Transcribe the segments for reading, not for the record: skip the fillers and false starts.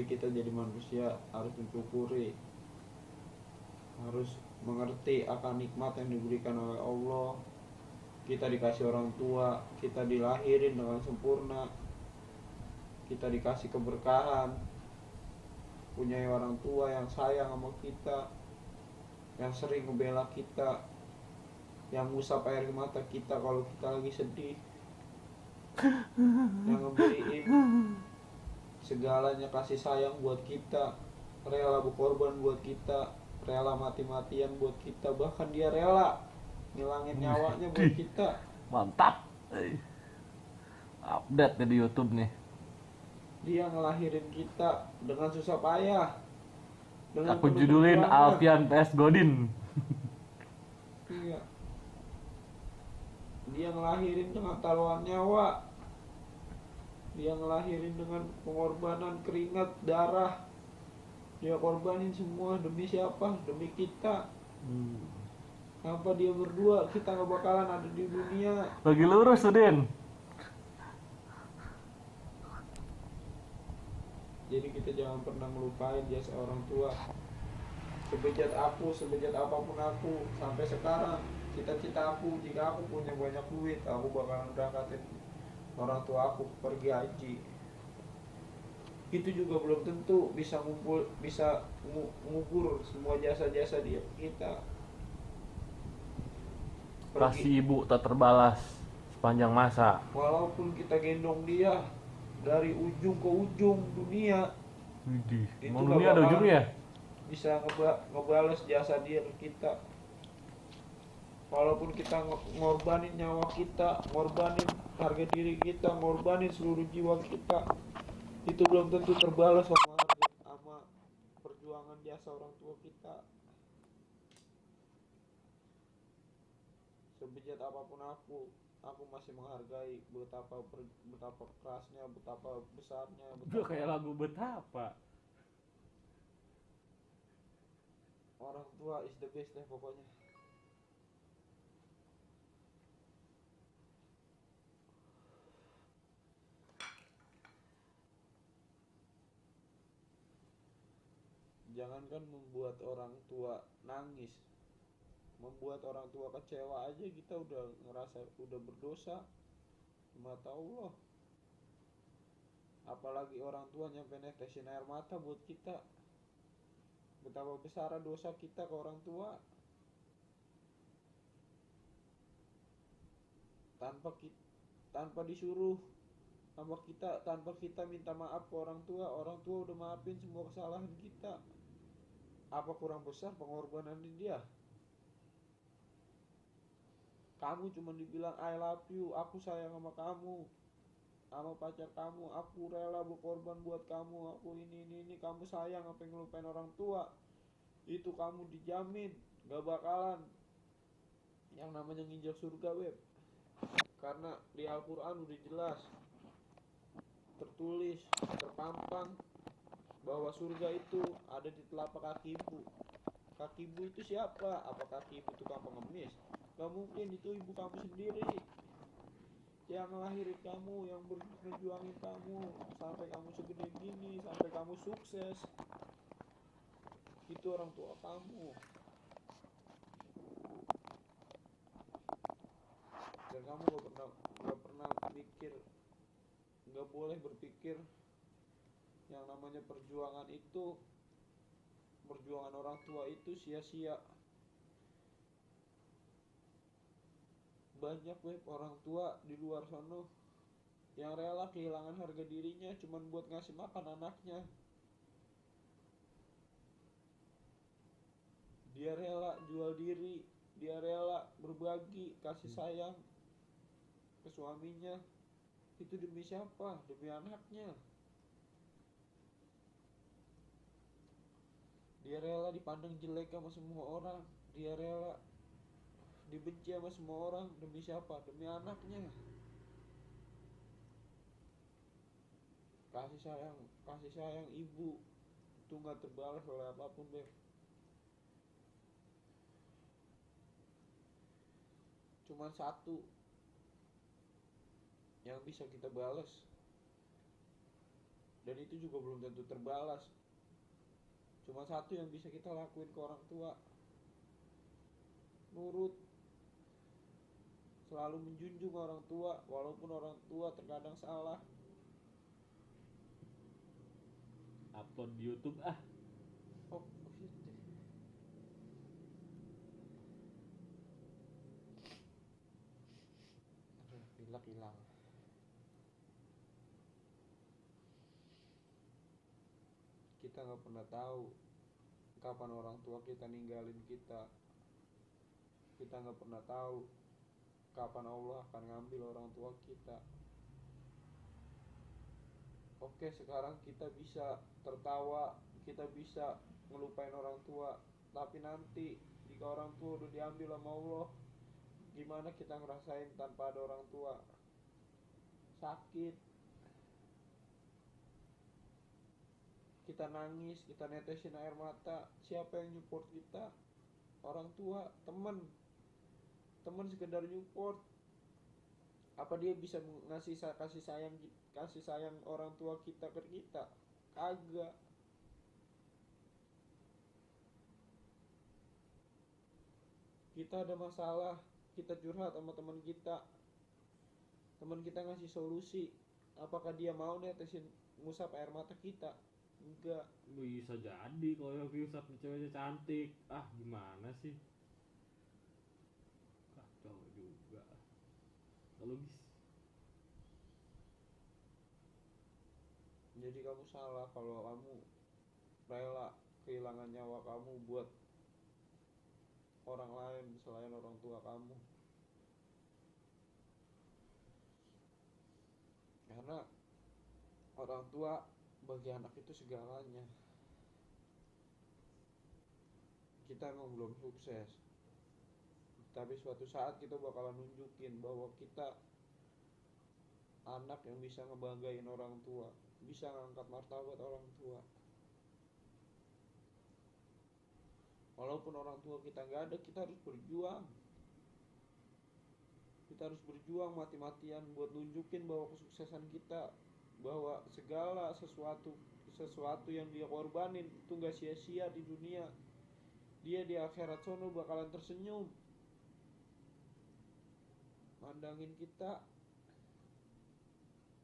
kita jadi manusia harus mensyukuri, harus mengerti akan nikmat yang diberikan oleh Allah. Kita dikasih orang tua, kita dilahirin dengan sempurna, kita dikasih keberkahan, punya orang tua yang sayang sama kita, yang sering ngebela kita, yang ngusap air mata kita kalau kita lagi sedih, yang ngeberiin segalanya kasih sayang buat kita, rela berkorban buat kita, rela mati-matian buat kita, bahkan dia rela ngilangin nyawanya buat kita. Mantap. Update nih di YouTube nih. Dia ngelahirin kita dengan susah payah, dengan Aku penuh judulin perjuangan. Alfian PS Godin. Iya, dia ngelahirin dengan taruhan nyawa, dia ngelahirin dengan pengorbanan keringat darah, dia korbanin semua demi siapa? Demi kita. Tanpa dia berdua kita nggak bakalan ada di dunia. Lagi lurus tuh, Den. Jadi kita jangan pernah melupain jasa orang tua. Sebejat apapun aku sampai sekarang, cita-cita aku jika aku punya banyak duit, aku bakalan berangkatin orang tua aku pergi haji. Itu juga belum tentu bisa mengukur semua jasa-jasa dia kita. Kasih ibu tak terbalas sepanjang masa. Walaupun kita gendong dia dari ujung ke ujung dunia, Widih, itu emang gak dunia ada bakalan ujungnya? bisa ngebales jasa dia ke kita. Walaupun kita ngorbanin nyawa kita, ngorbanin harga diri kita, ngorbanin seluruh jiwa kita, itu belum tentu terbalas sama perjuangan jasa orang tua kita. Sebejat apapun aku masih menghargai betapa kerasnya, betapa besarnya, Udah betapa kayak lagu betapa. orang tua is the best deh pokoknya. Jangankan membuat orang tua nangis, membuat orang tua kecewa aja kita udah ngerasa udah berdosa di mata Allah. Apalagi orang tua nyampe netesin air mata buat kita. Betapa besar dosa kita ke orang tua. Tanpa disuruh sama kita, tanpa kita minta maaf ke orang tua udah maafin semua kesalahan kita. Apa kurang besar pengorbanan dia? Kamu cuma dibilang I love you, aku sayang sama kamu, sama pacar kamu, aku rela berkorban buat kamu, aku ini, kamu sayang apa yang ngelupain orang tua, itu kamu dijamin gak bakalan yang namanya nginjak surga, Beb. Karena di Al-Quran udah jelas tertulis, terpampang bahwa surga itu ada di telapak kaki ibu. Kaki ibu itu siapa? Apa kaki ibu tukang pengemis? Gak mungkin, itu ibu kamu sendiri yang ngelahirin kamu, yang berjuangin kamu sampai kamu segede gini, sampai kamu sukses. Itu orang tua kamu. Dan kamu gak pernah mikir, gak boleh berpikir yang namanya perjuangan orang tua itu sia-sia. Banyak orang tua di luar sana yang rela kehilangan harga dirinya cuman buat ngasih makan anaknya. Dia rela jual diri, dia rela berbagi kasih sayang ke suaminya. Itu demi siapa? Demi anaknya. Dia rela dipandang jelek sama semua orang, dia rela dibenci sama semua orang. Demi siapa? Demi anaknya. Kasih sayang ibu itu gak terbalas oleh apapun, Beb. Cuman satu yang bisa kita balas, dan itu juga belum tentu terbalas. Cuma satu yang bisa kita lakuin ke orang tua, nurut, selalu menjunjung orang tua walaupun orang tua terkadang salah. Upload di YouTube Oh shit. Aduh, pilek hilang. Kita nggak pernah tahu kapan orang tua kita ninggalin kita. Kita nggak pernah tahu kapan Allah akan ngambil orang tua kita. Oke, sekarang kita bisa tertawa, kita bisa ngelupain orang tua, tapi nanti jika orang tua udah diambil sama Allah, gimana kita ngerasain tanpa ada orang tua? Sakit, kita nangis, kita netesin air mata. Siapa yang support kita? Orang tua, temen sekedar support. Apa dia bisa ngasih kasih sayang orang tua kita ke kita? Kagak. Kita ada masalah, kita curhat sama teman kita ngasih solusi, apakah dia mau netesin ngusap air mata kita? Enggak. bisa jadi kalau yang Filsat ceweknya cantik. Gimana sih, kacau juga, gak logis. Jadi kamu salah kalau kamu rela kehilangan nyawa kamu buat orang lain selain orang tua kamu. Karena orang tua bagi anak itu segalanya. Kita emang belum sukses, tapi suatu saat kita bakalan nunjukin bahwa kita anak yang bisa ngebanggain orang tua, bisa ngangkat martabat orang tua. Walaupun orang tua kita nggak ada, kita harus berjuang. Kita harus berjuang mati-matian buat nunjukin bahwa kesuksesan kita, bahwa segala sesuatu yang dia korbanin itu nggak sia-sia di dunia. Dia di akhirat sono bakalan tersenyum mandangin kita,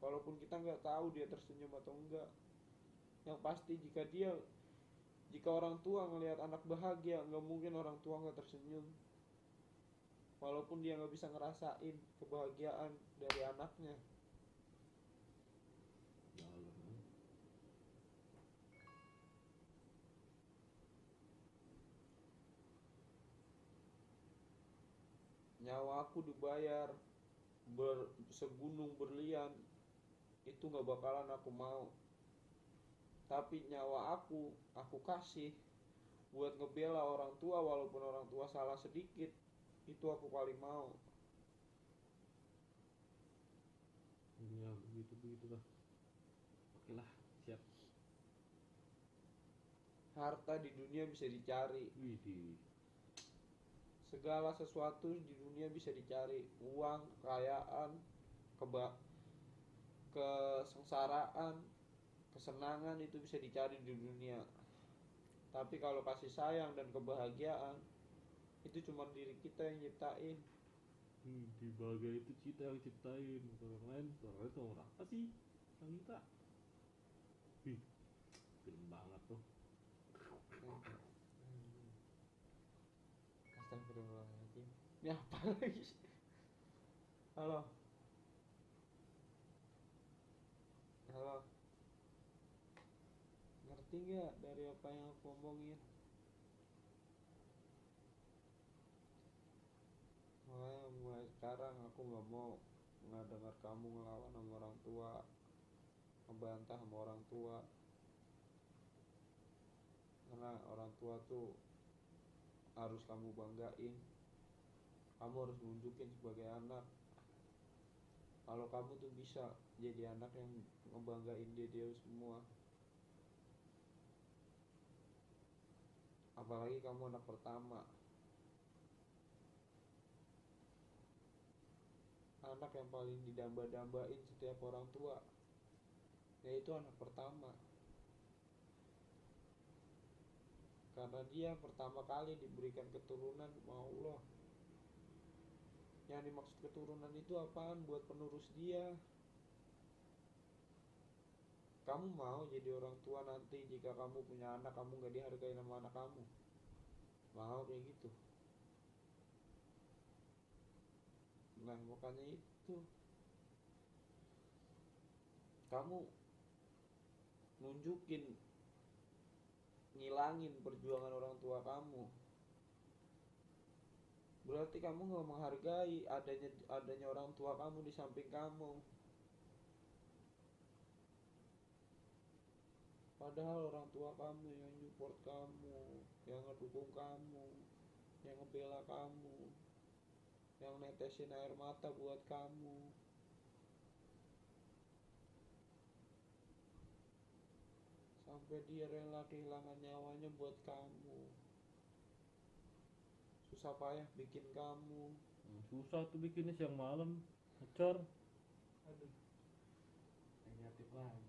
walaupun kita nggak tahu dia tersenyum atau enggak. Yang pasti jika orang tua ngelihat anak bahagia, nggak mungkin orang tua nggak tersenyum, walaupun dia nggak bisa ngerasain kebahagiaan dari anaknya. Nyawa aku dibayar segunung berlian, itu nggak bakalan aku mau. Tapi nyawa aku kasih buat ngebela orang tua walaupun orang tua salah sedikit, itu aku paling mau. Ya begitulah. Oke lah, siap. Harta di dunia bisa dicari, Widih. segala sesuatu di dunia bisa dicari. Uang, kekayaan, kesengsaraan, kesenangan itu bisa dicari di dunia. Tapi kalau kasih sayang dan kebahagiaan, itu cuma diri kita yang nyiptain. Di bahagia itu kita yang ciptain, bukan orang lain. Orang lain tuh orang apa sih? Orang kita. Film banget tuh. Astagfirullahaladzim. Ini apa lagi? Halo. Ngerti nggak dari apa yang aku omongin? Makanya mulai sekarang aku nggak mau nggak dengar kamu ngelawan sama orang tua, ngebantah sama orang tua. Karena orang tua tuh harus kamu banggain. Kamu harus nunjukin sebagai anak kalau kamu tuh bisa jadi anak yang ngebanggain dia semua. Apalagi kamu anak pertama, anak yang paling didamba-dambain setiap orang tua, yaitu anak pertama. Karena dia pertama kali diberikan keturunan sama Allah. Yang dimaksud keturunan itu apaan? Buat penerus dia. Kamu mau jadi orang tua nanti jika kamu punya anak, kamu gak dihargai sama anak kamu? Mau kayak gitu? Nah makanya itu, kamu nunjukin, ngilangin perjuangan orang tua kamu, berarti kamu gak menghargai adanya orang tua kamu di samping kamu. Padahal orang tua kamu yang support kamu, yang ngedukung kamu, yang ngebela kamu, yang netesin air mata buat kamu. Sampai dia rela kehilangan nyawanya buat kamu. Susah payah bikin kamu. Susah tuh bikinnya siang malam ngecor. Aduh, negatif lagi.